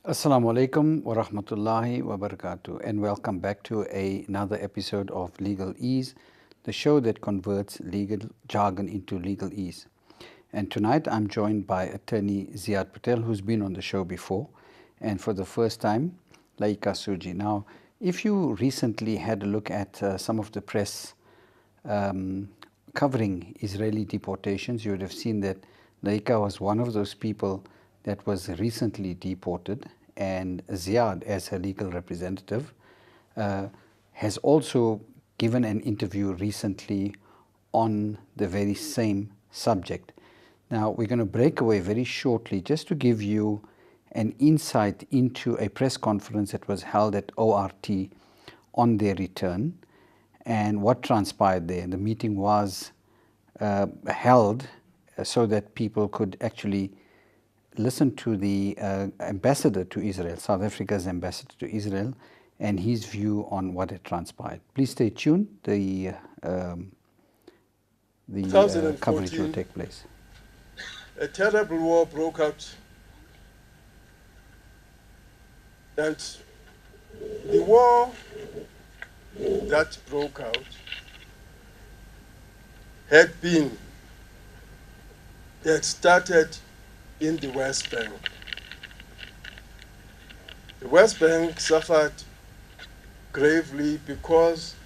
Assalamu alaikum wa rahmatullahi wa barakatuh, and welcome back to another episode of Legal Ease, the show that converts legal jargon into legal ease. And tonight I'm joined by attorney Ziad Patel, who's been on the show before, and for the first time, Laika Suji. Now, if you recently had a look at some of the press covering Israeli deportations, you would have seen that Laika was one of those people that was recently deported, and Ziad, as her legal representative, has also given an interview recently on the very same subject. Now, we're going to break away very shortly just to give you an insight into a press conference that was held at ORT on their return and what transpired there. The meeting was held so that people could actually listen to the ambassador to Israel, South Africa's ambassador to Israel, and his view on what had transpired. Please stay tuned. The coverage will take place. A terrible war broke out, and the war that broke out had started in the West Bank. The West Bank suffered gravely because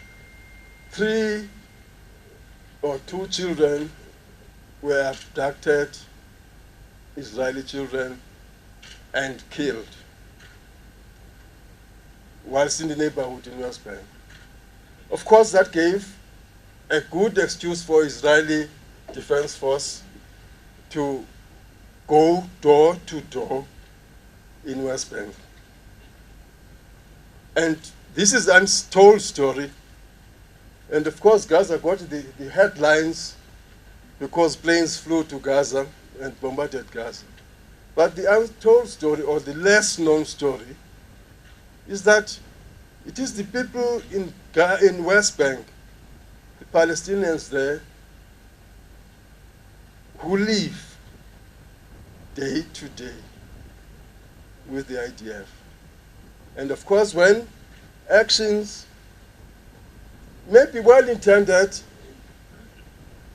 3 or 2 children were abducted, Israeli children, and killed whilst in the neighborhood in West Bank. Of course, that gave a good excuse for Israeli Defense Force to go door to door in West Bank. And this is an untold story. And of course, Gaza got the headlines because planes flew to Gaza and bombarded Gaza. But the untold story, or the less known story, is that it is the people in West Bank, the Palestinians there, who live day to day with the IDF. And of course, when actions, maybe well-intended,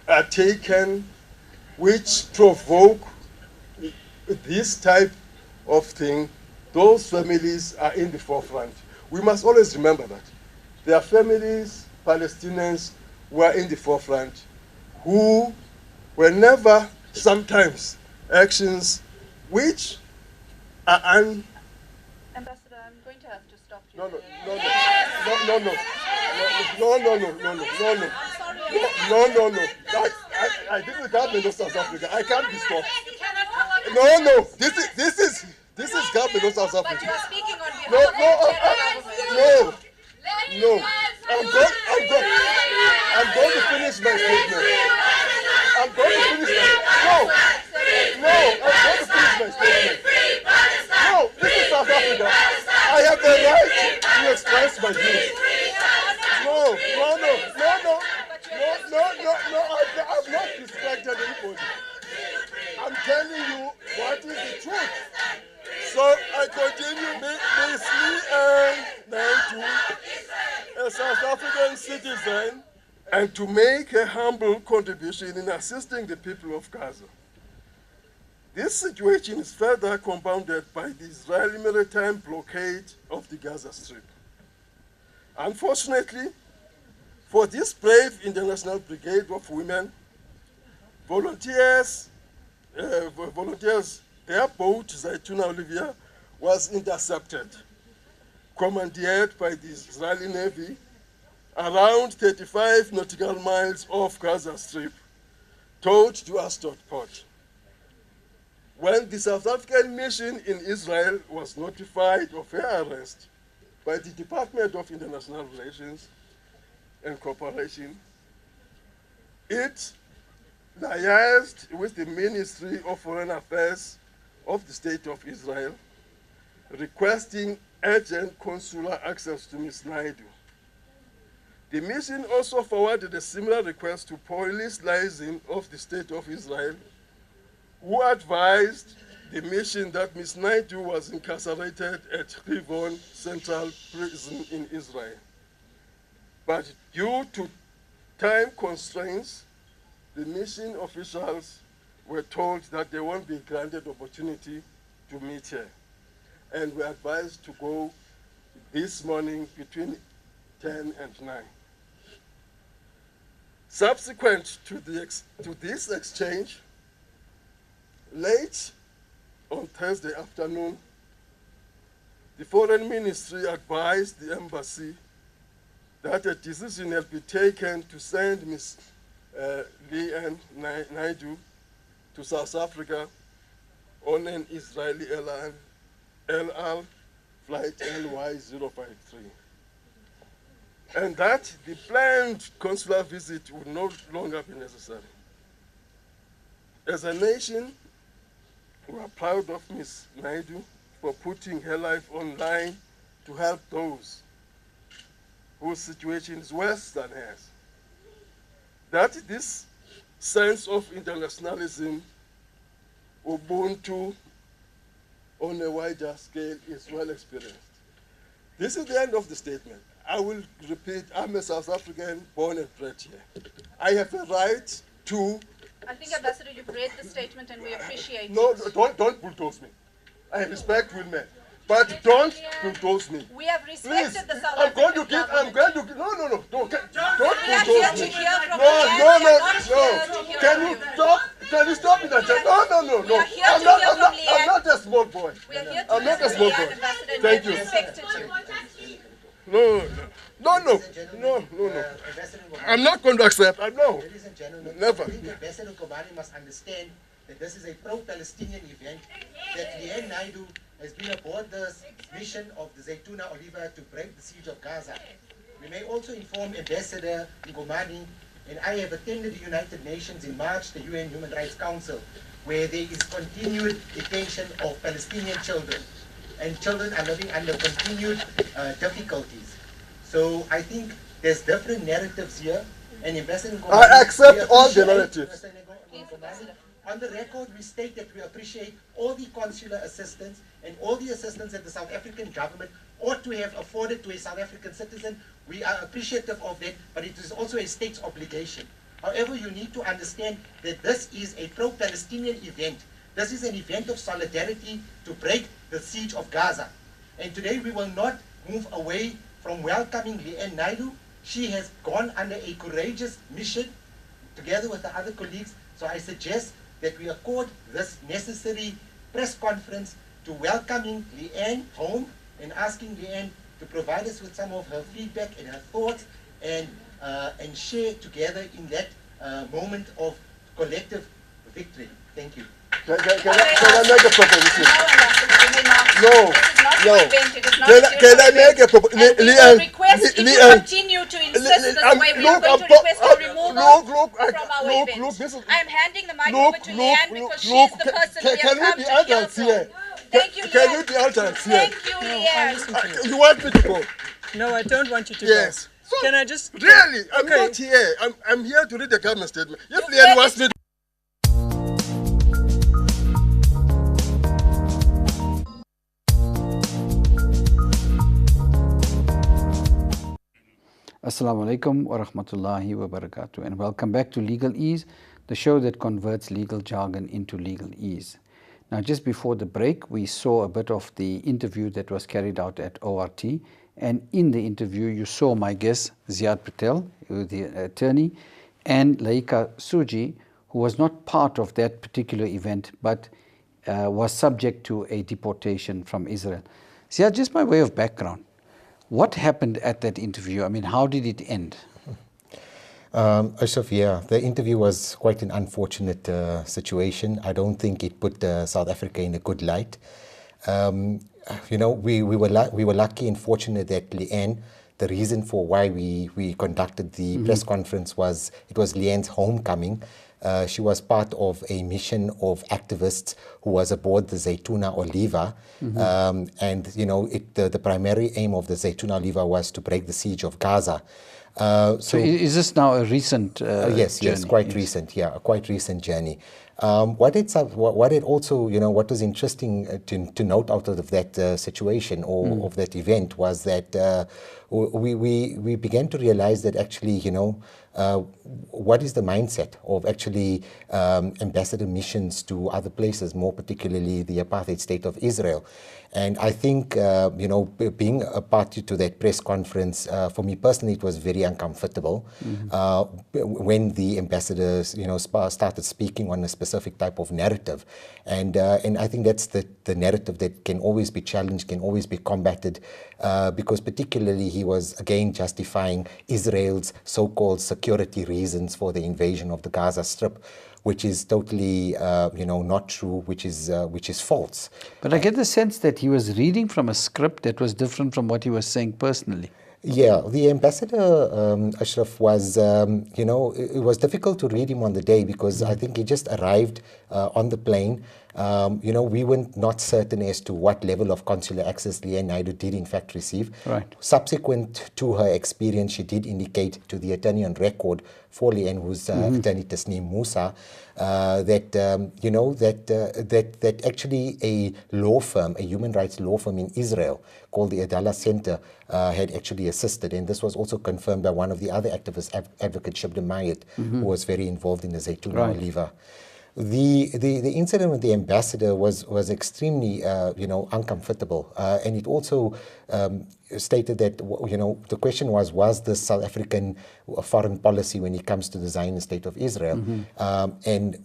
are taken which provoke this type of thing, those families are in the forefront. We must always remember that. There are families, Palestinians, who are in the forefront, who, whenever, sometimes, actions which are Ambassador, I'm going to have to stop you. No. I this is the government of South Africa. I can't be stopped. No. This is government of South Africa. But you are speaking on behalf of the government. No. I'm going to finish my statement. I'm going to finish my statement. No, this is South Africa. I have the right to express my views. No. I've not disrespected anybody. I'm telling you what is the truth. So I continue. Miss Lee and a South African citizen, and to make a humble contribution in assisting the people of Gaza. This situation is further compounded by the Israeli maritime blockade of the Gaza Strip. Unfortunately, for this brave international brigade of women, volunteers, their boat, Zaytuna Olivia, was intercepted, commandeered by the Israeli Navy around 35 nautical miles off Gaza Strip, towed to Ashdod port. When the South African mission in Israel was notified of her arrest by the Department of International Relations and Cooperation, it liaised with the Ministry of Foreign Affairs of the State of Israel, requesting urgent consular access to Ms. Naidu. The mission also forwarded a similar request to police liaison of the State of Israel, who advised the mission that Ms. Naidu was incarcerated at Rivon Central Prison in Israel. But due to time constraints, the mission officials were told that they won't be granted opportunity to meet her, and were advised to go this morning between 10 and 9. Subsequent to this exchange, late on Thursday afternoon, the Foreign Ministry advised the embassy that a decision had been taken to send Ms. Leanne Naidu to South Africa on an Israeli airline, El Al flight LY053. And that the planned consular visit would no longer be necessary. As a nation, we are proud of Ms. Naidu for putting her life on line to help those whose situation is worse than hers. That this sense of internationalism, Ubuntu, on a wider scale is well experienced. This is the end of the statement. I will repeat, I'm a South African born and bred here. I have a right to... I think, Ambassador, you've read the statement and we appreciate No, it. don't bulldoze me. I respect women, but don't bulldoze me. We have respected Please, the South I'm going to African give, government. no, don't We are here bulldoze to me. hear from No, you. no, We no, are not no. here to hear Can from you you. stop? Can you stop in that? No. We are here I'm to not, hear I'm from not, Leanne. I'm not a small boy. We are here to I'm not hear a from small Leanne, boy. Ambassador, and Thank we you. have respected you. No. I'm not going to accept. No. Ladies and gentlemen, Never. I think Ambassador Kobani must understand that this is a pro-Palestinian event, that Leanne Naidu has been aboard the mission of the Zaytuna Oliver to break the siege of Gaza. We may also inform Ambassador Ngomani, and I have attended the United Nations in March, the UN Human Rights Council, where there is continued detention of Palestinian children, and children are living under continued difficulties. So I think there's different narratives here, and Ambassador Ngomani, I accept we all the appreciate- narratives. Ngomani, on the record, we state that we appreciate all the consular assistance and all the assistance that the South African government ought to have afforded to a South African citizen. We are appreciative of that, but it is also a state's obligation. However, you need to understand that this is a pro-Palestinian event. This is an event of solidarity to break the siege of Gaza. And today we will not move away from welcoming Leanne Naidu. She has gone under a courageous mission together with the other colleagues. So I suggest that we accord this necessary press conference to welcoming Leanne home and asking Leanne to provide us with some of her feedback and her thoughts and share together in that moment of collective victory. Thank you. Can I make a proposition? No, No. Ambassador, this is not No. an event. It is not Can I make a proposition? And we will request if you continue to insist this way, we are going to request a removal from our event. I am handing the mic over to Leanne because she's the person we have Can come we be to hear adults from. here? Thank you, Can we Leanne. be adults here? Thank you, Leanne. You want me to go? No, I don't want you to Yes. go. Can I just... Really? I'm Okay. not here. I'm here to read the government statement. If You Leanne read wants it. me to... Assalamu alaikum wa rahmatullahi wa barakatuh, and welcome back to Legal Ease, the show that converts legal jargon into legal ease. Now, just before the break, we saw a bit of the interview that was carried out at ORT, and in the interview, you saw my guest Ziad Patel, the attorney, and Laika Suji, who was not part of that particular event, but was subject to a deportation from Israel. Ziad, just by way of background, what happened at that interview? I mean, how did it end? Ashraf, yeah, the interview was quite an unfortunate situation. I don't think it put South Africa in a good light. You know, we were lucky and fortunate that Leanne, the reason for why we conducted the press conference was it was Leanne's homecoming. She was part of a mission of activists who was aboard the Zaytuna Oliva. And, you know, the primary aim of the Zaytuna Oliva was to break the siege of Gaza. So is this now a recent yes, journey? yes, quite recent, yeah, a quite recent journey. What it also, what was interesting to note out of that situation or of that event was that we began to realize that actually, what is the mindset of actually ambassador missions to other places, more particularly the apartheid state of Israel. And I think, being a party to that press conference, for me personally, it was very uncomfortable when the ambassadors, started speaking on a specific type of narrative. And I think that's the narrative that can always be challenged, can always be combated, because particularly he was again justifying Israel's so-called security reasons for the invasion of the Gaza Strip, which is totally, not true, which is false. But I get the sense that he was reading from a script that was different from what he was saying personally. Yeah, the ambassador, Ashraf, was, it was difficult to read him on the day because I think he just arrived on the plane. We were not certain as to what level of consular access Leanne Naidoo did in fact receive. Right. Subsequent to her experience, she did indicate to the attorney on record for Leanne, who's attorney Tasneem Musa, that actually a law firm, a human rights law firm in Israel called the Adala Center, had actually assisted, and this was also confirmed by one of the other activists, Advocate Shibda Mayet, who was very involved in the Zaytuna Oliva. The incident with the ambassador was extremely uncomfortable, and it also stated that the question was this South African foreign policy when it comes to the Zionist state of Israel, and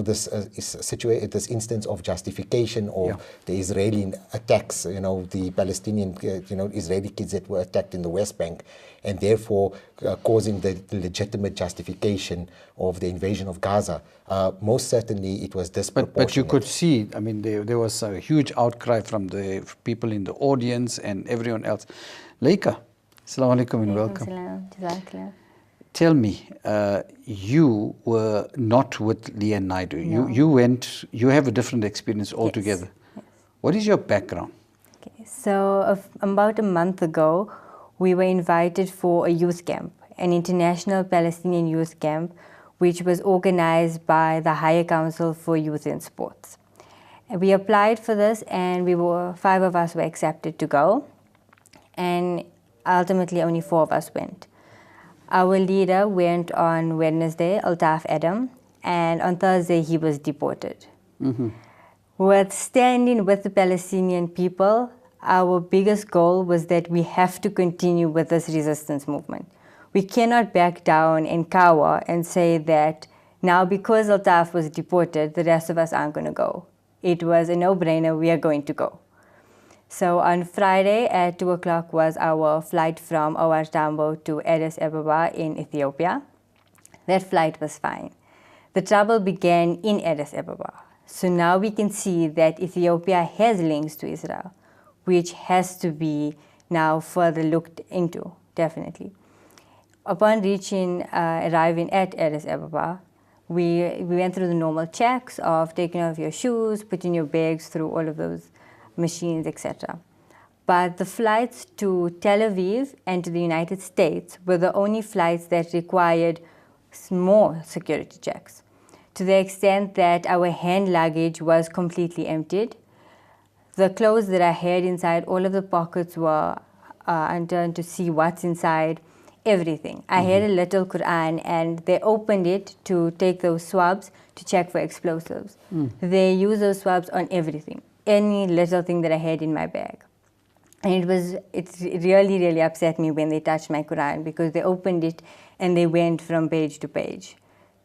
this instance of justification of the Israeli attacks, the Palestinian Israeli kids that were attacked in the West Bank, and therefore causing the legitimate justification of the invasion of Gaza. Most certainly it was disproportionate. But you could see, I mean, there was a huge outcry from the people in the audience and everyone else. Laika, assalamu alaikum and welcome. Tell me, you were not with Leanne Naidoo. No. You have a different experience altogether. Yes. What is your background? Okay. So about a month ago, we were invited for a youth camp, an international Palestinian youth camp, which was organized by the Higher Council for Youth in Sports. And we applied for this, and 5 of us were accepted to go, and ultimately only 4 of us went. Our leader went on Wednesday, Altaf Adam, and on Thursday he was deported. With standing with the Palestinian people, our biggest goal was that we have to continue with this resistance movement. We cannot back down and cower and say that now because Altaf was deported, the rest of us aren't going to go. It was a no-brainer, we are going to go. So on Friday at 2 o'clock was our flight from OR Tambo to Addis Ababa in Ethiopia. That flight was fine. The trouble began in Addis Ababa. So now we can see that Ethiopia has links to Israel, which has to be now further looked into, definitely. Upon arriving at Addis Ababa, we went through the normal checks of taking off your shoes, putting your bags through all of those machines, etc. But the flights to Tel Aviv and to the United States were the only flights that required more security checks, to the extent that our hand luggage was completely emptied. The clothes that I had inside, all of the pockets were undone to see what's inside, everything. I had a little Quran, and they opened it to take those swabs to check for explosives. They use those swabs on everything, any little thing that I had in my bag. And it really, really upset me when they touched my Quran, because they opened it and they went from page to page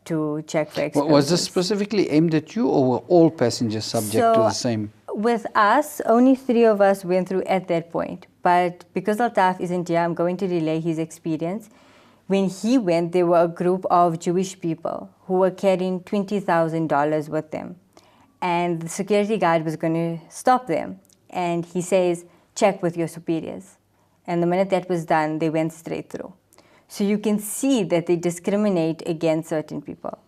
to check for explosives. Was this specifically aimed at you, or were all passengers subject to the same? With us, only 3 of us went through at that point. But because Altaf isn't here, I'm going to relay his experience. When he went, there were a group of Jewish people who were carrying $20,000 with them. And the security guard was going to stop them. And he says, check with your superiors. And the minute that was done, they went straight through. So you can see that they discriminate against certain people.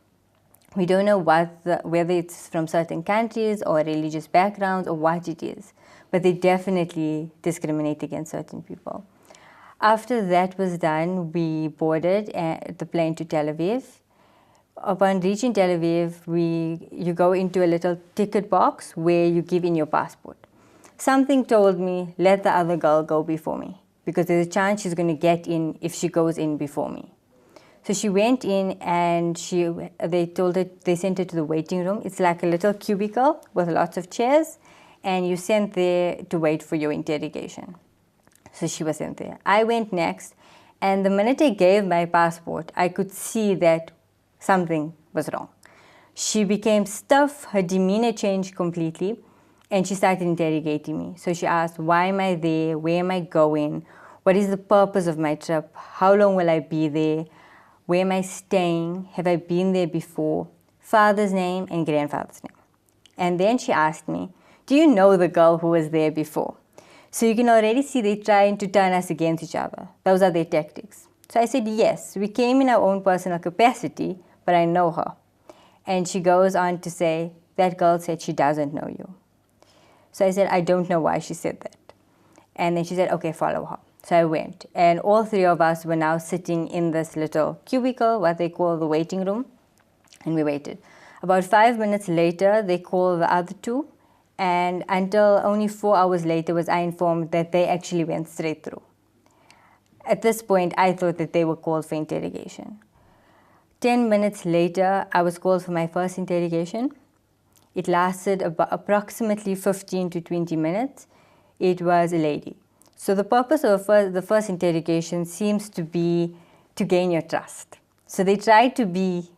We don't know whether it's from certain countries or religious backgrounds or what it is, but they definitely discriminate against certain people. After that was done, we boarded the plane to Tel Aviv. Upon reaching Tel Aviv, you go into a little ticket box where you give in your passport. Something told me, let the other girl go before me, because there's a chance she's going to get in if she goes in before me. So she went in and they sent her to the waiting room. It's like a little cubicle with lots of chairs, and you sent there to wait for your interrogation. So she was sent there. I went next, and the minute I gave my passport, I could see that something was wrong. She became stiff, her demeanor changed completely, and she started interrogating me. So she asked, why am I there? Where am I going? What is the purpose of my trip? How long will I be there? Where am I staying? Have I been there before? Father's name and grandfather's name. And then she asked me, do you know the girl who was there before? So you can already see they're trying to turn us against each other. Those are their tactics. So I said, yes, we came in our own personal capacity, but I know her. And she goes on to say, that girl said she doesn't know you. So I said, I don't know why she said that. And then she said, okay, follow her. So I went. And all three of us were now sitting in this little cubicle, what they call the waiting room. And we waited. About 5 minutes later, they called the other two. And until only 4 hours later was I informed that they actually went straight through. At this point, I thought that they were called for interrogation. 10 minutes later, I was called for my first interrogation. It lasted approximately 15 to 20 minutes. It was a lady. So the purpose of the first interrogation seems to be to gain your trust. So they try to be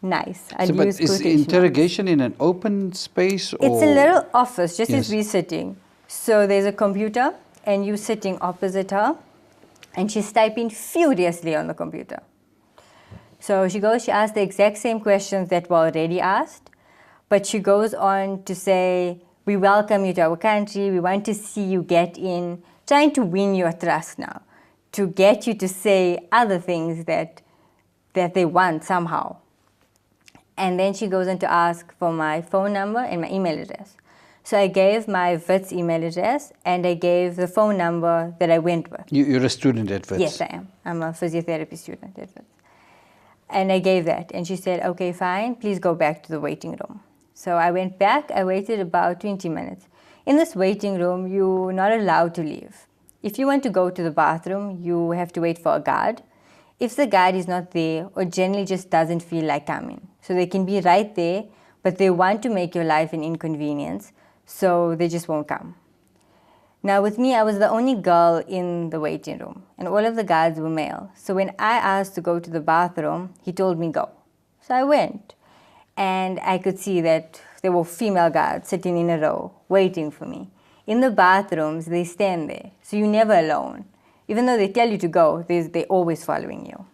nice. So, but is interrogation in an open space? Or? It's a little office, just Yes. as we're sitting. So there's a computer, and you're sitting opposite her, and she's typing furiously on the computer. So she asks the exact same questions that were already asked, but she goes on to say, we welcome you to our country, we want to see you get in, trying to win your trust now, to get you to say other things that they want somehow. And then she goes on to ask for my phone number and my email address. So I gave my WITS email address, and I gave the phone number that I went with. You're a student at WITS? Yes, I am. I'm a physiotherapy student at WITS. And I gave that, and she said, okay, fine, please go back to the waiting room. So I went back, I waited about 20 minutes. In this waiting room, you're not allowed to leave. If you want to go to the bathroom, you have to wait for a guard. If the guard is not there, or generally just doesn't feel like coming. So they can be right there, but they want to make your life an inconvenience, so they just won't come. Now with me, I was the only girl in the waiting room, and all of the guards were male. So when I asked to go to the bathroom, he told me go. So I went, and I could see that there were female guards sitting in a row, waiting for me. In the bathrooms, they stand there, so you're never alone. Even though they tell you to go, they're always following you.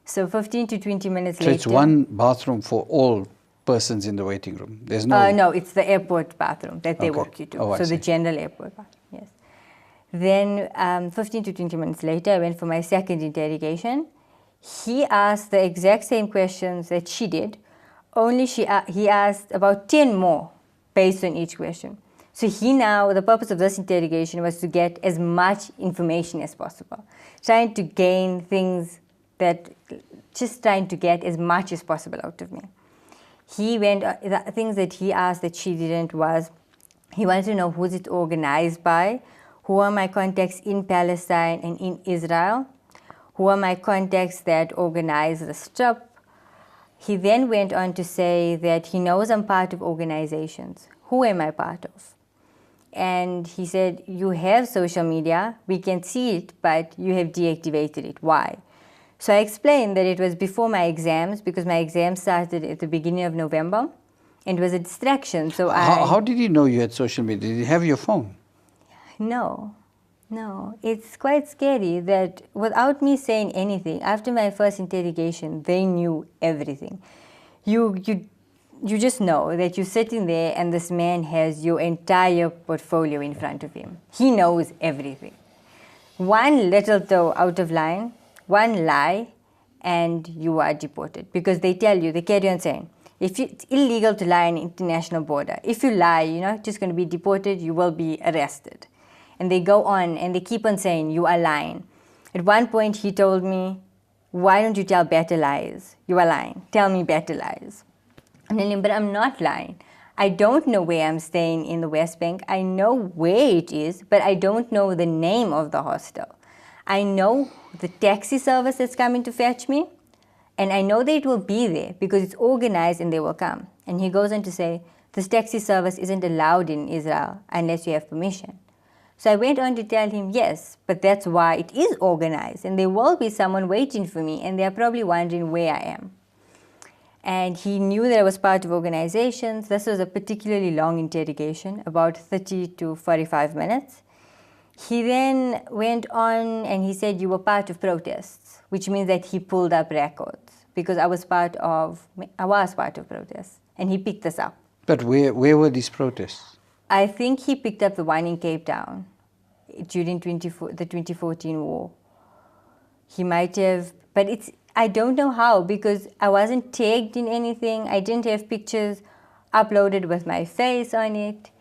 So 15 to 20 minutes later... So it's one bathroom for all persons in the waiting room? There's no... No, it's the airport bathroom that they walk you to. Oh, so the general airport bathroom, yes. Then 15 to 20 minutes later, I went for my second interrogation. He asked the exact same questions that she did, only he asked about 10 more based on each question. So the purpose of this interrogation was to get as much information as possible, trying to gain just trying to get as much as possible out of me. The things that he asked that she didn't was, he wanted to know who's it organized by, who are my contacts in Palestine and in Israel, who are my contacts that organize the trip. He then went on to say that he knows I'm part of organizations. Who am I part of? And he said, you have social media, we can see it, but you have deactivated it. Why? So I explained that it was before my exams, because my exams started at the beginning of November, and it was a distraction. So How did you know you had social media? Did you have your phone? No. It's quite scary that without me saying anything, after my first interrogation, they knew everything. You just know that you're sitting there and this man has your entire portfolio in front of him. He knows everything. One little toe out of line, one lie, and you are deported. Because they tell you, they carry on saying, it's illegal to lie on an international border. If you lie, you're not just going to be deported, you will be arrested. And they go on and they keep on saying, you are lying. At one point he told me, why don't you tell better lies? You are lying. Tell me better lies. I'm telling him, but I'm not lying. I don't know where I'm staying in the West Bank. I know where it is, but I don't know the name of the hostel. I know the taxi service that's coming to fetch me, and I know that it will be there because it's organized and they will come. And he goes on to say, this taxi service isn't allowed in Israel unless you have permission. So I went on to tell him, yes, but that's why it is organized, and there will be someone waiting for me, and they're probably wondering where I am. And he knew that I was part of organizations. This was a particularly long interrogation, about 30 to 45 minutes. He then went on and he said, you were part of protests, which means that he pulled up records because I was part of protests, and he picked this up. But where were these protests? I think he picked up the one in Cape Town during the 2014 war. He might have, but I don't know how because I wasn't tagged in anything. I didn't have pictures uploaded with my face on it.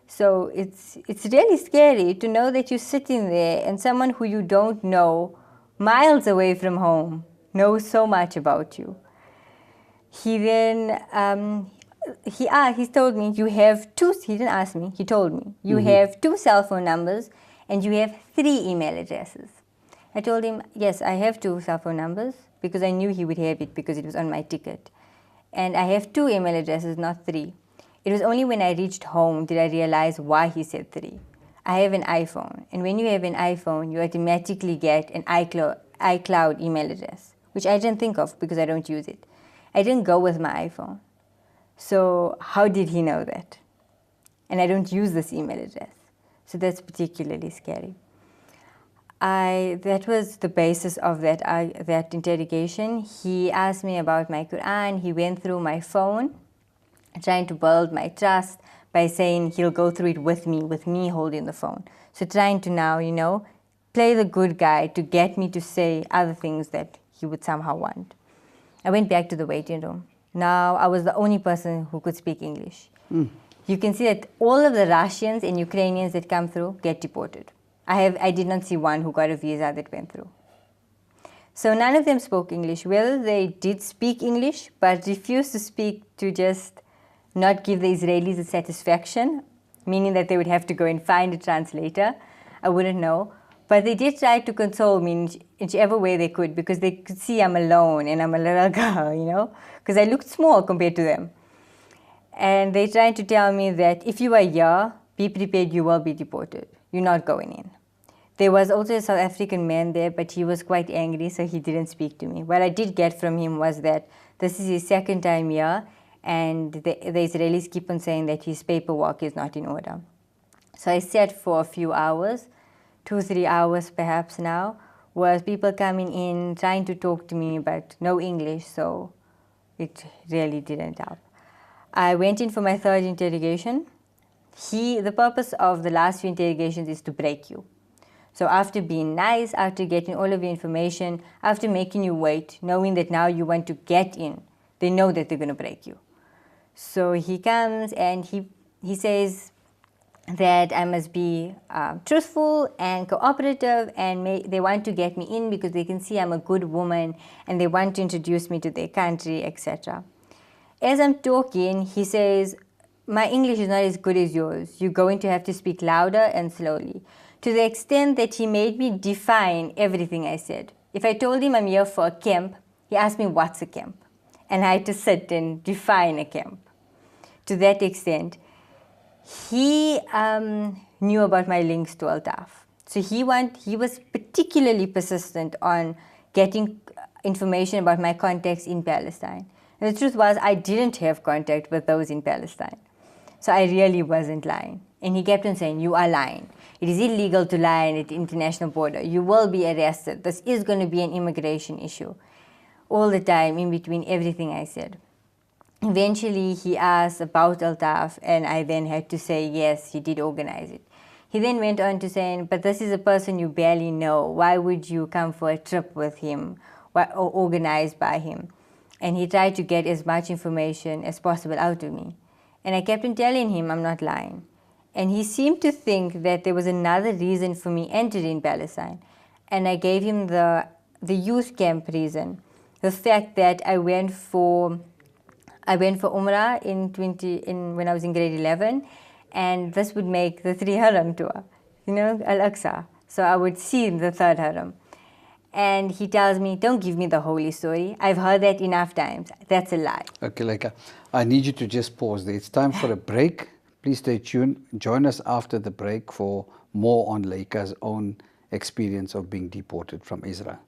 So it's really scary to know that you're sitting there and someone who you don't know, miles away from home, knows so much about you. He then, he told me, you have two, he didn't ask me, he told me, you have 2 cell phone numbers and you have 3 email addresses. I told him, yes, I have 2 cell phone numbers because I knew he would have it because it was on my ticket. And I have 2 email addresses, not 3. It was only when I reached home did I realize why he said 3. I have an iPhone, and when you have an iPhone, you automatically get an iCloud email address, which I didn't think of because I don't use it. I didn't go with my iPhone. So how did he know that? And I don't use this email address. So that's particularly scary. That was the basis of that interrogation. He asked me about my Quran. He went through my phone, trying to build my trust by saying he'll go through it with me holding the phone. So trying to now, play the good guy to get me to say other things that he would somehow want. I went back to the waiting room. Now I was the only person who could speak English. You can see that all of the Russians and Ukrainians that come through get deported. I did not see one who got a visa that went through. So none of them spoke English. Whether they did speak English but refused to speak to just not give the Israelis a satisfaction, meaning that they would have to go and find a translator, I wouldn't know. But they did try to console me in whichever way they could because they could see I'm alone and I'm a little girl, because I looked small compared to them. And they tried to tell me that if you are here, be prepared, you will be deported. You're not going in. There was also a South African man there, but he was quite angry, so he didn't speak to me. What I did get from him was that this is his second time here, and the Israelis keep on saying that his paperwork is not in order. So I sat for a few hours, 2-3 hours perhaps now, was people coming in, trying to talk to me, but no English, so it really didn't help. I went in for my third interrogation. The purpose of the last few interrogations is to break you. So after being nice, after getting all of your information, after making you wait, knowing that now you want to get in, they know that they're going to break you. So he comes and he says that I must be truthful and cooperative, and they want to get me in because they can see I'm a good woman and they want to introduce me to their country, etc. As I'm talking, he says, my English is not as good as yours. You're going to have to speak louder and slowly. To the extent that he made me define everything I said. If I told him I'm here for a camp, he asked me what's a camp. And I had to sit and define a camp. To that extent, he knew about my links to Altaf. So he was particularly persistent on getting information about my contacts in Palestine. And the truth was, I didn't have contact with those in Palestine. So I really wasn't lying. And he kept on saying, you are lying. It is illegal to lie at the international border. You will be arrested. This is going to be an immigration issue. All the time, in between everything I said. Eventually, he asked about Altaf, and I then had to say, yes, he did organize it. He then went on to say, but this is a person you barely know. Why would you come for a trip with him or organized by him? And he tried to get as much information as possible out of me. And I kept on telling him I'm not lying. And he seemed to think that there was another reason for me entering Palestine. And I gave him the the youth camp reason. The fact that I went for Umrah when I was in grade 11, and this would make the 3 Haram tour, Al-Aqsa. So I would see the 3rd Haram. And he tells me, don't give me the holy story. I've heard that enough times. That's a lie. Okay, Laika, I need you to just pause there. It's time for a break. Please stay tuned. Join us after the break for more on Laika's own experience of being deported from Israel.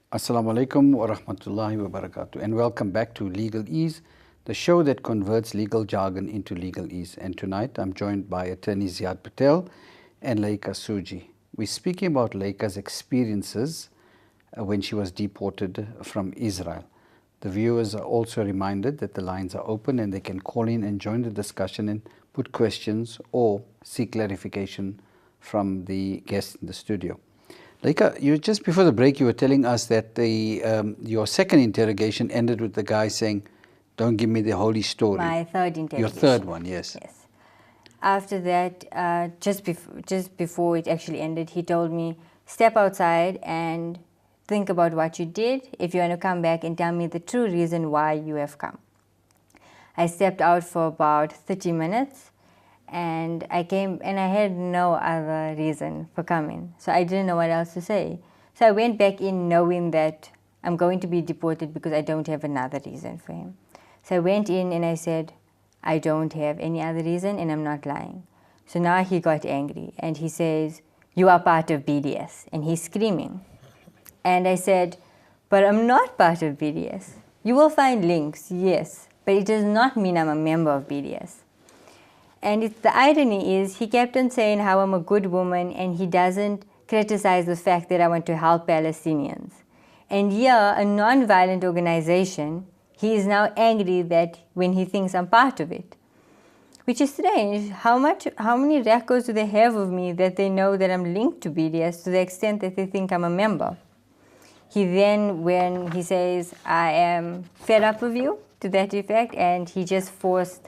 Assalamu alaikum wa rahmatullahi wa barakatuh, and welcome back to Legal Ease, the show that converts legal jargon into legal ease. And tonight I'm joined by attorney Ziad Patel and Laika Suji. We're speaking about Laika's experiences when she was deported from Israel. The viewers are also reminded that the lines are open and they can call in and join the discussion and put questions or seek clarification from the guests in the studio. Laika, just before the break, you were telling us that your second interrogation ended with the guy saying, don't give me the holy story. My third interrogation. Your third one, yes. Yes. After that, just before it actually ended, he told me, step outside and think about what you did. If you want to come back and tell me the true reason why you have come. I stepped out for about 30 minutes. And I came and I had no other reason for coming. So I didn't know what else to say. So I went back in knowing that I'm going to be deported because I don't have another reason for him. So I went in and I said, I don't have any other reason and I'm not lying. So now he got angry and he says, you are part of BDS. And he's screaming. And I said, but I'm not part of BDS. You will find links, yes, but it does not mean I'm a member of BDS. And the irony is he kept on saying how I'm a good woman and he doesn't criticize the fact that I want to help Palestinians. And here, a non-violent organization, he is now angry that when he thinks I'm part of it. Which is strange. How many records do they have of me that they know that I'm linked to BDS to the extent that they think I'm a member? He then, when he says, I am fed up with you, to that effect, and he just forced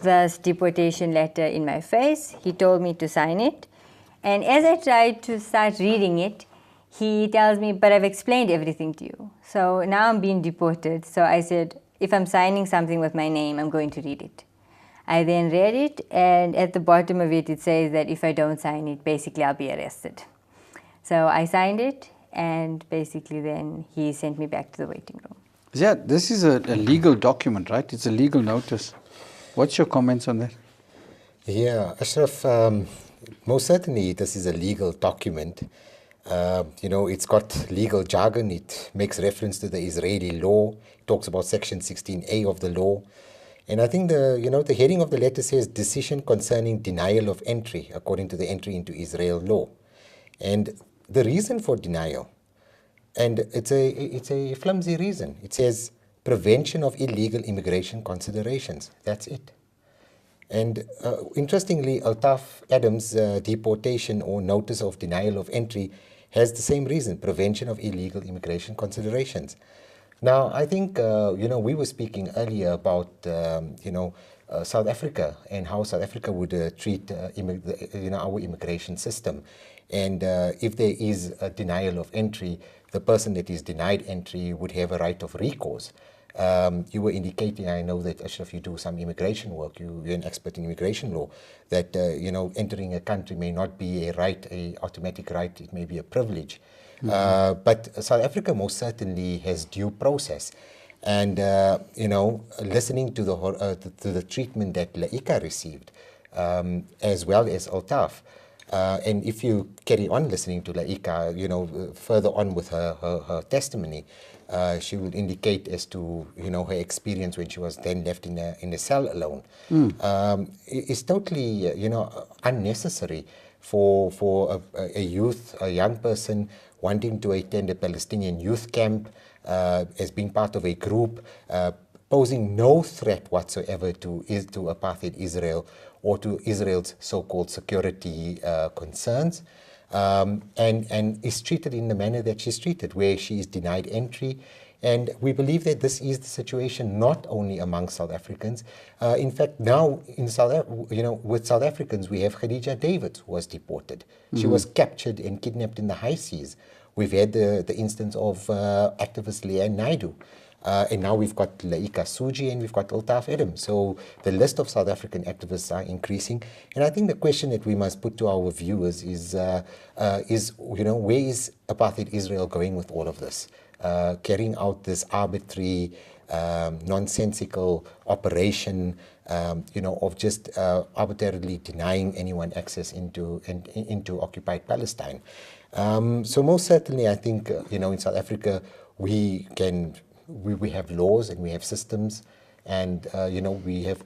this deportation letter in my face. He told me to sign it. And as I tried to start reading it, he tells me, but I've explained everything to you. So now I'm being deported. So I said, if I'm signing something with my name, I'm going to read it. I then read it, and at the bottom of it, it says that if I don't sign it, basically I'll be arrested. So I signed it, and basically then he sent me back to the waiting room. Yeah, this is a legal document, right? It's a legal notice. What's your comments on that? Yeah, Ashraf, most certainly this is a legal document. It's got legal jargon. It makes reference to the Israeli law. It talks about Section 16A of the law. And I think the heading of the letter says decision concerning denial of entry according to the entry into Israel law. And the reason for denial, and it's a flimsy reason. It says prevention of illegal immigration considerations. That's it. And interestingly, Altaf Adams' deportation or notice of denial of entry has the same reason, prevention of illegal immigration considerations. Now, I think, we were speaking earlier about, South Africa and how South Africa would treat, our immigration system. And if there is a denial of entry, the person that is denied entry would have a right of recourse. You were indicating, I know that, Ashraf, you do some immigration work, you're an expert in immigration law, that, entering a country may not be a right, a automatic right, it may be a privilege. Mm-hmm. But South Africa most certainly has due process. And, listening to the treatment that Laika received, as well as Altaf, and if you carry on listening to Laika, further on with her testimony, she will indicate as to her experience when she was then left in a cell alone. It's totally unnecessary for a young person wanting to attend a Palestinian youth camp as being part of a group posing no threat whatsoever to apartheid Israel or to Israel's so-called security concerns. and is treated in the manner that she's treated, where she is denied entry. And we believe that this is the situation not only among South Africans. In fact, now in with South Africans, we have Khadija David, who was deported. She was captured and kidnapped in the high seas. We've had the instance of activist Leanne Naidoo. And now we've got Laika Suji and we've got Altaf Adam. So the list of South African activists are increasing. And I think the question that we must put to our viewers is where is apartheid Israel going with all of this? Carrying out this arbitrary, nonsensical operation, of just arbitrarily denying anyone access into occupied Palestine. So most certainly, I think in South Africa we have laws and we have systems, and we have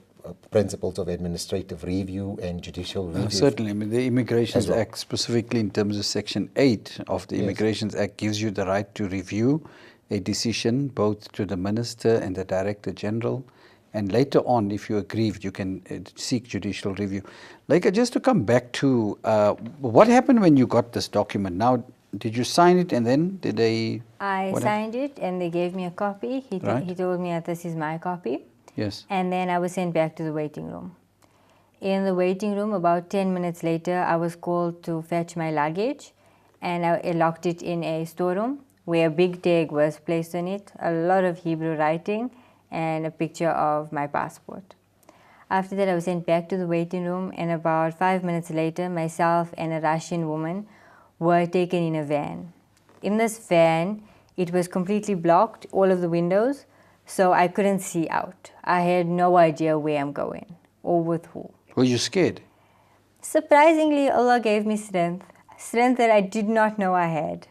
principles of administrative review and judicial review. Certainly, I mean, the Immigrations well. Act, specifically in terms of Section 8 of the Immigrations Act, gives you the right to review a decision both to the Minister and the Director General, and later on, if you're aggrieved, you can seek judicial review. Like, just to come back to what happened when you got this document? Now, did you sign it and then did they... I signed it and they gave me a copy. He told me that this is my copy. Yes. And then I was sent back to the waiting room. In the waiting room, about 10 minutes later, I was called to fetch my luggage, and I locked it in a storeroom where a big tag was placed on it, a lot of Hebrew writing, and a picture of my passport. After that, I was sent back to the waiting room, and about 5 minutes later, myself and a Russian woman were taken in a van. In this van, it was completely blocked, all of the windows, so I couldn't see out. I had no idea where I'm going or with who. Were you scared? Surprisingly, Allah gave me strength that I did not know I had.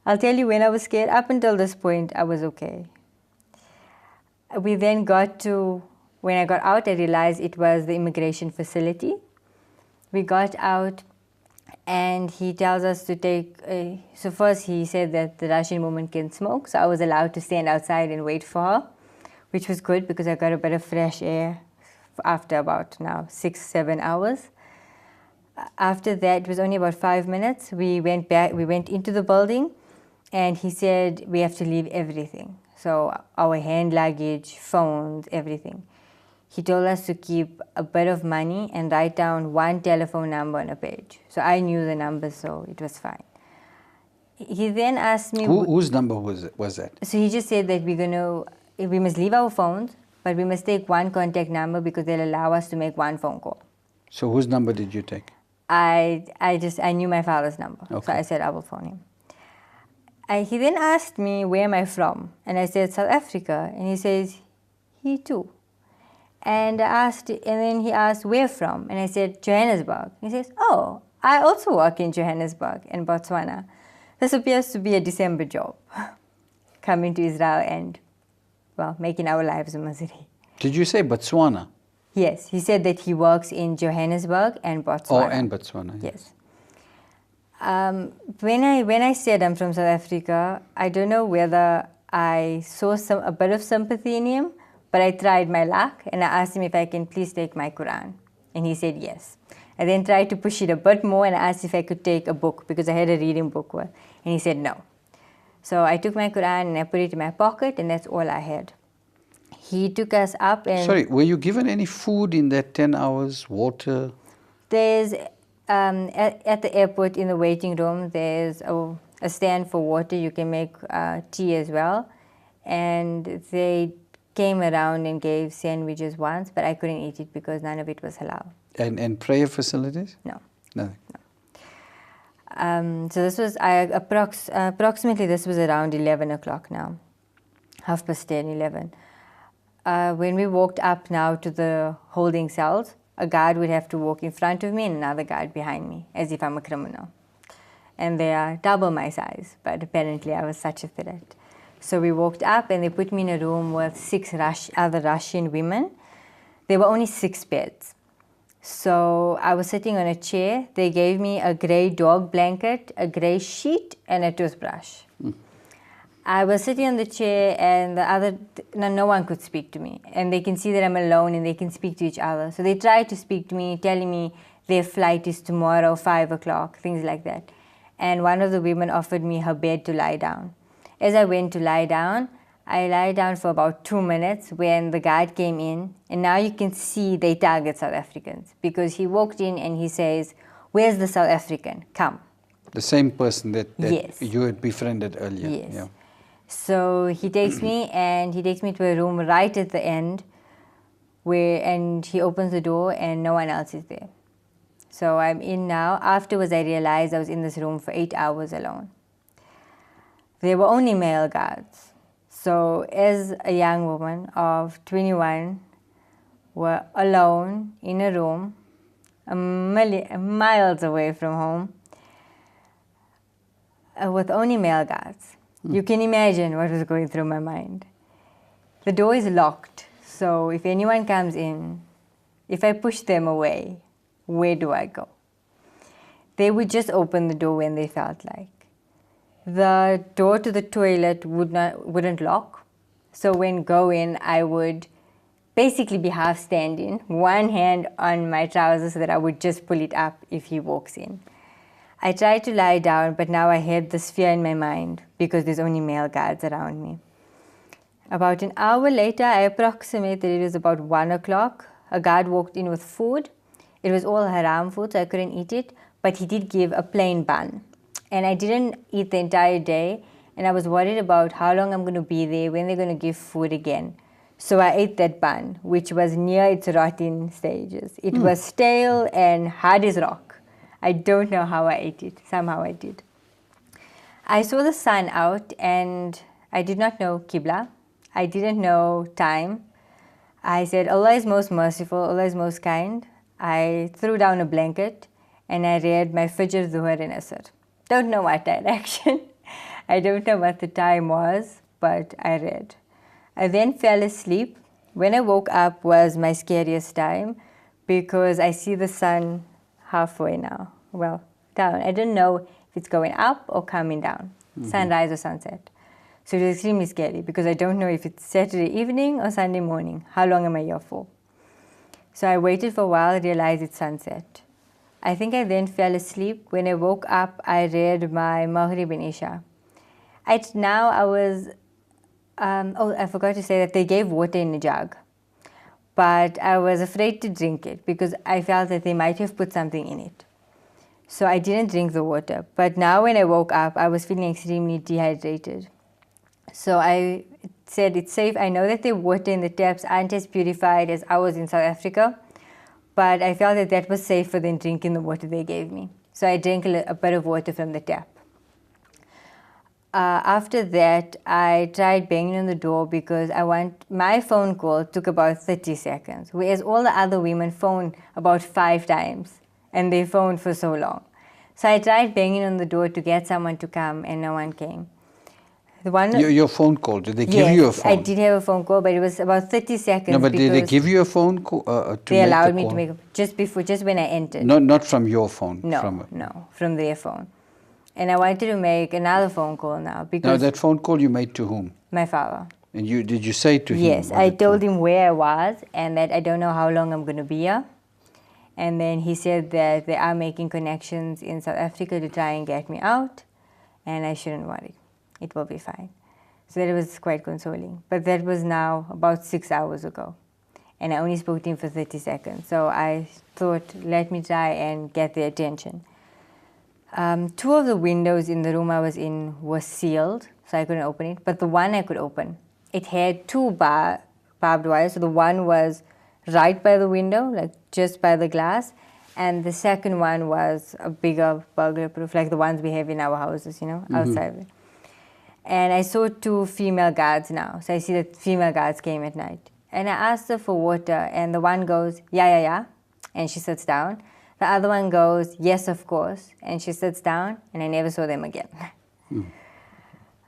I'll tell you, when I was scared, up until this point, I was okay. We then when I got out, I realized it was the immigration facility. We got out, and he tells us to take so first he said that the Russian woman can smoke, so I was allowed to stand outside and wait for her, which was good because I got a bit of fresh air after about 6-7 hours. After that, it was only about 5 minutes. We went into the building, and he said we have to leave everything. So our hand luggage, phones, everything. He told us to keep a bit of money and write down one telephone number on a page. So I knew the number, so it was fine. He then asked me... Whose number was that? So he just said that we must leave our phones, but we must take one contact number because they'll allow us to make one phone call. So whose number did you take? I knew my father's number, okay. So I said I will phone him. He then asked me, where am I from? And I said, South Africa. And he says, he too. And then he asked, where from? And I said, Johannesburg. He says, oh, I also work in Johannesburg, in Botswana. This appears to be a December job, coming to Israel and, making our lives a misery. Did you say Botswana? Yes, he said that he works in Johannesburg and Botswana. Oh, and Botswana. Yes. When I said I'm from South Africa, I don't know whether I saw a bit of sympathy in him, but I tried my luck and I asked him if I can please take my Quran. And he said yes. I then tried to push it a bit more and I asked if I could take a book because I had a reading book. And he said no. So I took my Quran and I put it in my pocket, and that's all I had. He took us up and... Sorry, were you given any food in that 10 hours, water? There's, at the airport in the waiting room, there's a stand for water. You can make tea as well. And they came around and gave sandwiches once, but I couldn't eat it because none of it was halal. And prayer facilities? No. Nothing? No. So this was, approximately this was around 11 o'clock now, 10:30, 11. When we walked up now to the holding cells, a guard would have to walk in front of me and another guard behind me, as if I'm a criminal. And they are double my size, but apparently I was such a threat. So we walked up and they put me in a room with 6 other Russian women. There were only 6 beds. So I was sitting on a chair. They gave me a grey dog blanket, a grey sheet, and a toothbrush. I was sitting on the chair and no one could speak to me. And they can see that I'm alone and they can speak to each other. So they tried to speak to me, telling me their flight is tomorrow, 5 o'clock, things like that. And one of the women offered me her bed to lie down. As I went to lie down, I lie down for about 2 minutes when the guard came in, and now you can see they target South Africans because he walked in and he says, "Where's the South African? Come." The same person that Yes. you had befriended earlier. Yes. Yeah. So he takes me and he takes me to a room right at the end and he opens the door and no one else is there. So I'm in now. Afterwards I realized I was in this room for 8 hours alone. There were only male guards. So as a young woman of 21, we're alone in a room, miles away from home, with only male guards. You can imagine what was going through my mind. The door is locked, so if anyone comes in, if I push them away, where do I go? They would just open the door when they felt like. The door to the toilet wouldn't lock, so when going, I would basically be half standing, one hand on my trousers so that I would just pull it up if he walks in. I tried to lie down, but now I had this fear in my mind because there's only male guards around me. About an hour later, I approximate that it was about 1 o'clock. A guard walked in with food. It was all haram food, so I couldn't eat it, but he did give a plain bun. And I didn't eat the entire day, and I was worried about how long I'm going to be there, when they're going to give food again. So I ate that bun, which was near its rotting stages. It was stale and hard as rock. I don't know how I ate it. Somehow I did. I saw the sun out, and I did not know Qibla. I didn't know time. I said, Allah is most merciful, Allah is most kind. I threw down a blanket, and I read my Fajr, Dhuhr, and Asr. Don't know what direction. I don't know what the time was, but I read. I then fell asleep. When I woke up was my scariest time because I see the sun halfway now. Well, down. I don't know if it's going up or coming down, sunrise or sunset. So it was extremely scary because I don't know if it's Saturday evening or Sunday morning. How long am I here for? So I waited for a while, realized it's sunset. I think I then fell asleep. When I woke up, I read my Maghrib and Isha. I forgot to say that they gave water in a jug. But I was afraid to drink it because I felt that they might have put something in it. So I didn't drink the water. But now when I woke up, I was feeling extremely dehydrated. So I said it's safe. I know that the water in the taps aren't as purified as ours in South Africa. But I felt that that was safer than drinking the water they gave me. So I drank a bit of water from the tap. After that, I tried banging on the door because my phone call took about 30 seconds, whereas all the other women phoned about 5 times, and they phoned for so long. So I tried banging on the door to get someone to come, and no one came. Your phone call, did they give you a phone? I did have a phone call, but it was about 30 seconds. No, but did they give you a phone call They allowed me to make just when I entered. Not from your phone? No, from their phone. And I wanted to make another phone call now because... Now that phone call you made to whom? My father. And did you say to him? Yes, I told him where I was and that I don't know how long I'm going to be here. And then he said that they are making connections in South Africa to try and get me out, and I shouldn't worry. It will be fine. So that was quite consoling. But that was now about 6 hours ago. And I only spoke to him for 30 seconds. So I thought, let me try and get their attention. 2 of the windows in the room I was in were sealed, so I couldn't open it. But the one I could open, it had 2 barbed wires. So the one was right by the window, like just by the glass. And the second one was a bigger burglar proof, like the ones we have in our houses, outside. And I saw 2 female guards now. So I see that female guards came at night. And I asked her for water, and the one goes, yeah, and she sits down. The other one goes, yes, of course, and she sits down, and I never saw them again.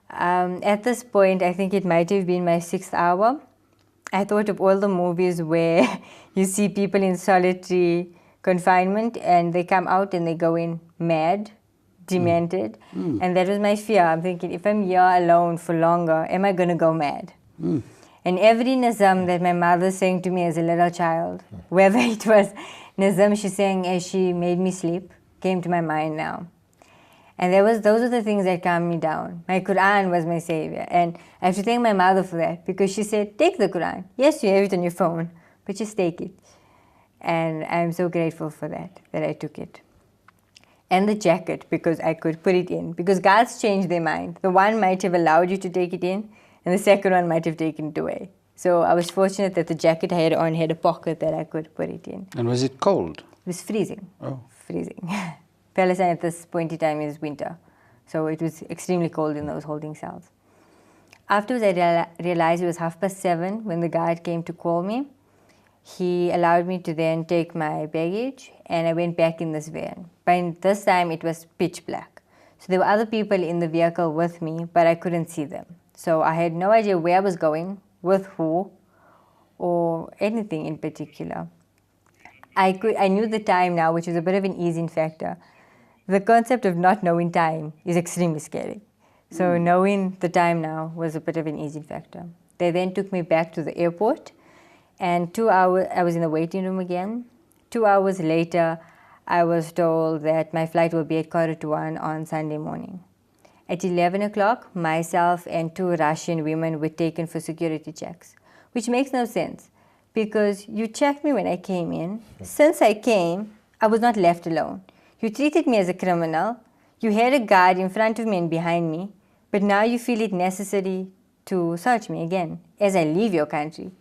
At this point, I think it might have been my 6th hour. I thought of all the movies where you see people in solitary confinement, and they come out and they go in mad, demented, and that was my fear. I'm thinking, if I'm here alone for longer, am I going to go mad? And every nizam that my mother sang to me as a little child, whether it was Nazam she sang as she made me sleep came to my mind now. And those are the things that calmed me down. My Quran was my savior. And I have to thank my mother for that, because she said, take the Quran. Yes, you have it on your phone, but just take it. And I'm so grateful for that I took it. And the jacket, because I could put it in. Because guards change their mind. The one might have allowed you to take it in, and the second one might have taken it away. So I was fortunate that the jacket I had on had a pocket that I could put it in. And was it cold? It was freezing. Oh. Freezing. Palestine at this point in time is winter. So it was extremely cold in those holding cells. Afterwards, I realized it was 7:30 when the guard came to call me. He allowed me to then take my baggage, and I went back in this van. By this time, it was pitch black. So there were other people in the vehicle with me, but I couldn't see them. So I had no idea where I was going, with who, or anything in particular. I knew the time now, which was a bit of an easing factor. The concept of not knowing time is extremely scary. So knowing the time now was a bit of an easing factor. They then took me back to the airport, and 2 hours, I was in the waiting room again. 2 hours later, I was told that my flight will be at 1:15 on Sunday morning. At 11 o'clock, myself and 2 Russian women were taken for security checks, which makes no sense, because you checked me when I came in. Since I came, I was not left alone. You treated me as a criminal. You had a guard in front of me and behind me, but now you feel it necessary to search me again as I leave your country.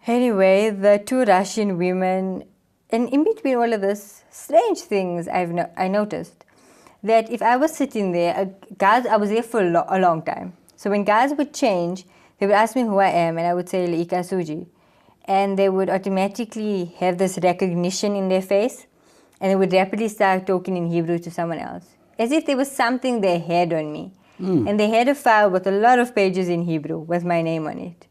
Anyway, the 2 Russian women, and in between all of this, strange things I noticed, that if I was sitting there, guards, I was there for a long time. So when guards would change, they would ask me who I am, and I would say Leika Suji. And they would automatically have this recognition in their face, and they would rapidly start talking in Hebrew to someone else, as if there was something they had on me. And they had a file with a lot of pages in Hebrew with my name on it.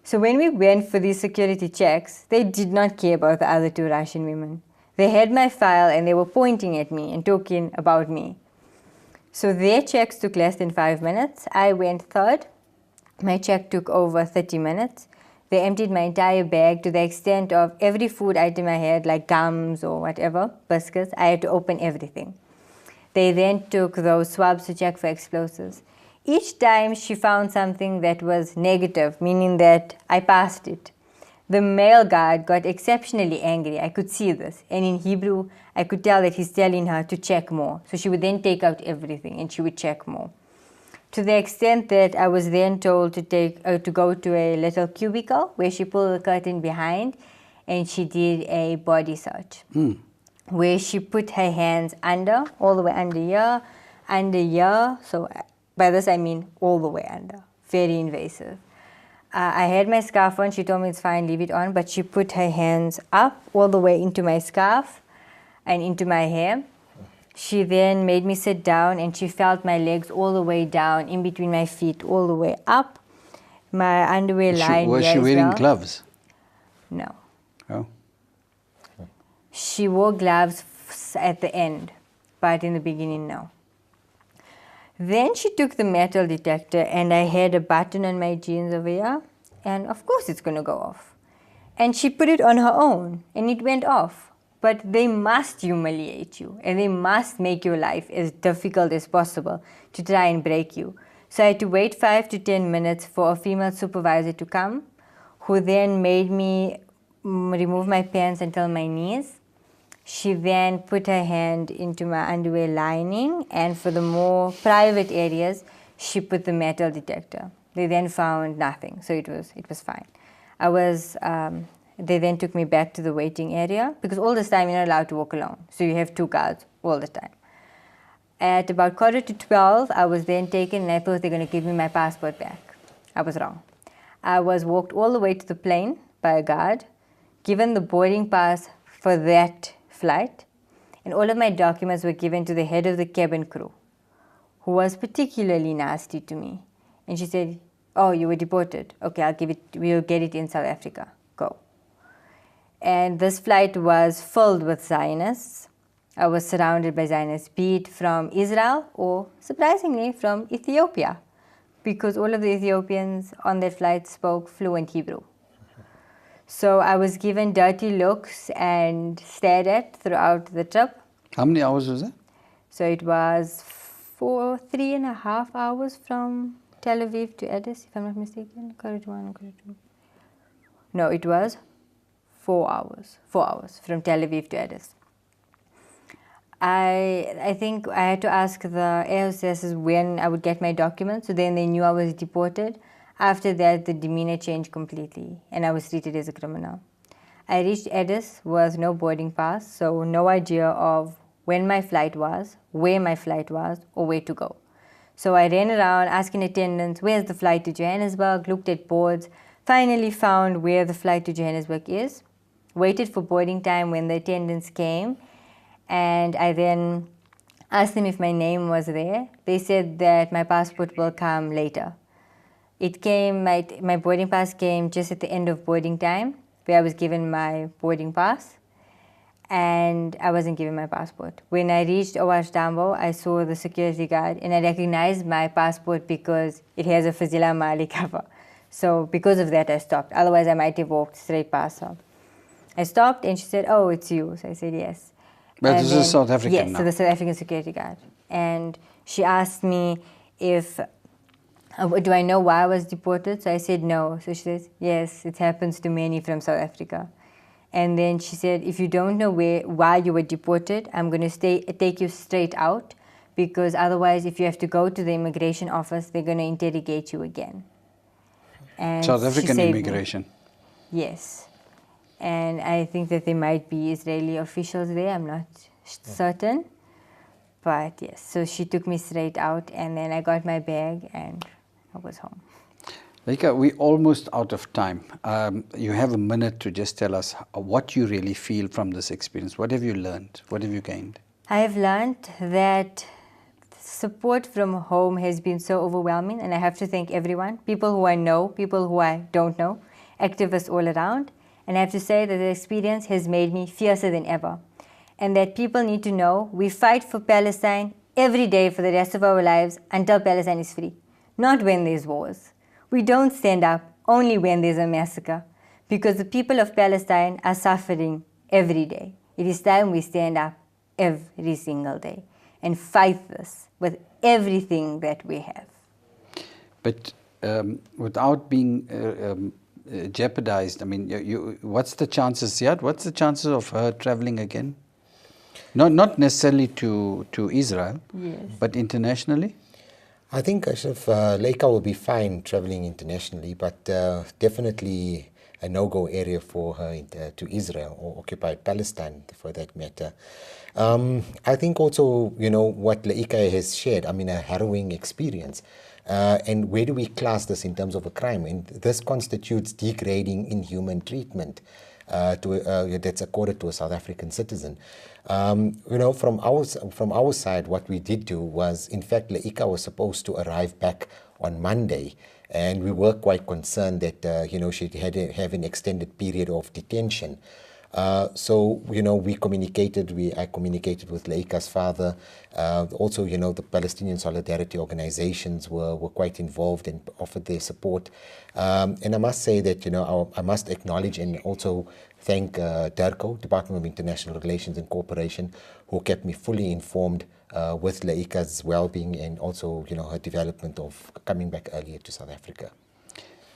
So when we went for these security checks, they did not care about the other 2 Russian women. They had my file and they were pointing at me and talking about me. So their checks took less than 5 minutes. I went third. My check took over 30 minutes. They emptied my entire bag to the extent of every food item I had, like gums or whatever, biscuits. I had to open everything. They then took those swabs to check for explosives. Each time she found something that was negative, meaning that I passed it. The male guard got exceptionally angry. I could see this. And in Hebrew, I could tell that he's telling her to check more. So she would then take out everything and she would check more. To the extent that I was then told to go to a little cubicle where she pulled the curtain behind and she did a body search. Where she put her hands under, all the way under here. So by this I mean all the way under, very invasive. I had my scarf on. She told me it's fine, leave it on. But she put her hands up all the way into my scarf and into my hair. She then made me sit down and she felt my legs all the way down, in between my feet, all the way up. My underwear line. Was she wearing gloves? No. Oh. She wore gloves at the end, but in the beginning, no. Then she took the metal detector and I had a button on my jeans over here, and of course it's going to go off. And she put it on her own and it went off. But they must humiliate you and they must make your life as difficult as possible to try and break you. So I had to wait 5 to 10 minutes for a female supervisor to come, who then made me remove my pants until my knees. She then put her hand into my underwear lining, and for the more private areas, she put the metal detector. They then found nothing, so it was fine. They then took me back to the waiting area, because all this time you're not allowed to walk alone, so you have 2 guards all the time. At about 11:45, I was then taken, and I thought they were going to give me my passport back. I was wrong. I was walked all the way to the plane by a guard, given the boarding pass for that flight, and all of my documents were given to the head of the cabin crew, who was particularly nasty to me. And she said, "Oh, you were deported. Okay, we'll get it in South Africa. Go." And this flight was filled with Zionists. I was surrounded by Zionists, be it from Israel or, surprisingly, from Ethiopia, because all of the Ethiopians on that flight spoke fluent Hebrew. So I was given dirty looks and stared at throughout the trip. How many hours was that? So it was 3.5 hours from Tel Aviv to Addis, if I'm not mistaken. No, it was 4 hours. 4 hours from Tel Aviv to Addis. I think I had to ask the air hostesses when I would get my documents, so then they knew I was deported. After that, the demeanor changed completely, and I was treated as a criminal. I reached Addis with no boarding pass, so no idea of when my flight was, where my flight was, or where to go. So I ran around asking attendants, where's the flight to Johannesburg, looked at boards, finally found where the flight to Johannesburg is, waited for boarding time when the attendants came, and I then asked them if my name was there. They said that my passport will come later. It came, my boarding pass came just at the end of boarding time, where I was given my boarding pass, and I wasn't given my passport. When I reached OR Tambo, I saw the security guard, and I recognized my passport because it has a Fazila Mali cover. So because of that, I stopped. Otherwise, I might have walked straight past her. I stopped, and she said, "Oh, it's you." So I said, "Yes." But this is South African yes, now. so the South African security guard. And she asked me if, do I know why I was deported? So I said no. So she says, yes, it happens to many from South Africa. And then she said, if you don't know why you were deported, I'm going to take you straight out, because otherwise if you have to go to the immigration office, they're going to interrogate you again. And South African immigration? Yes. And I think that there might be Israeli officials there, I'm not certain. But yes, so she took me straight out, and then I got my bag and I was home. Leika, we're almost out of time. You have a minute to just tell us what you really feel from this experience. What have you learned? What have you gained? I have learned that support from home has been so overwhelming, and I have to thank everyone, people who I know, people who I don't know, activists all around. And I have to say that the experience has made me fiercer than ever. And that people need to know we fight for Palestine every day for the rest of our lives until Palestine is free, not when there's wars. We don't stand up only when there's a massacre, because the people of Palestine are suffering every day. It is time we stand up every single day and fight this with everything that we have. But without being jeopardized, I mean, what's the chances, Ziad? What's the chances of her traveling again? Not necessarily to Israel, yes, but internationally? I think Leika will be fine traveling internationally, but definitely a no-go area for her to Israel or occupied Palestine, for that matter. I think also, what Leika has shared, I mean, a harrowing experience. And where do we class this in terms of a crime? And this constitutes degrading, inhuman treatment that's accorded to a South African citizen. From our side, what we did do was, in fact, Leika was supposed to arrive back on Monday, and we were quite concerned that she'd have an extended period of detention. So I communicated with Leika's father. Also, the Palestinian solidarity organizations were quite involved and offered their support. And I must say that, I must acknowledge and also thank DIRCO, Department of International Relations and Cooperation, who kept me fully informed with Leika's well-being and also, her development of coming back earlier to South Africa.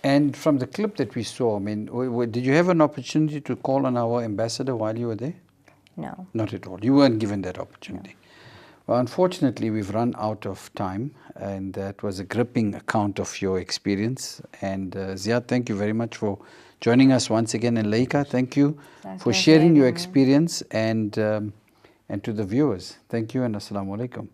And from the clip that we saw, I mean, did you have an opportunity to call on our ambassador while you were there? No. Not at all. You weren't given that opportunity. No. Well, unfortunately, we've run out of time, and that was a gripping account of your experience. And Ziad, thank you very much for joining us once again. And Leika, thank you for sharing your experience, and to the viewers, thank you and Assalamu Alaikum.